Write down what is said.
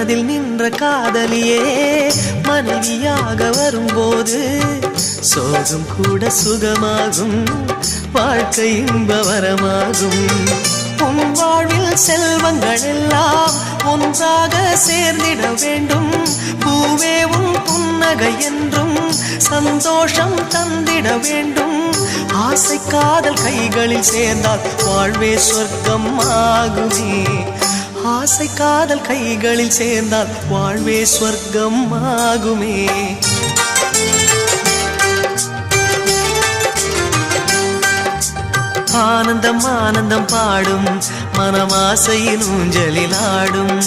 மனதில் நின்ற காதலியே மனைவியாக வரும்போது சோகம் கூட சுகமாகும், வாழ்க்கை இன்பவரமாகும். உன் வாழ்வில் செல்வங்கள் எல்லாம் ஒன்றாக சேர்ந்திட வேண்டும். பூவே உன் புன்னகை என்றும் சந்தோஷம் தந்திட வேண்டும். ஆசை காதல் கைகளில் சேர்ந்தால் வாழ்வே சொர்க்கம் ஆகுமே. ஆசை காதல் கைகளில் சேர்ந்தால் வாழ்வே சொர்க்கம் ஆகுமே. ஆனந்தம் ஆனந்தம் பாடும் மனமாசையின் ஊஞ்சலில் ஆடும்.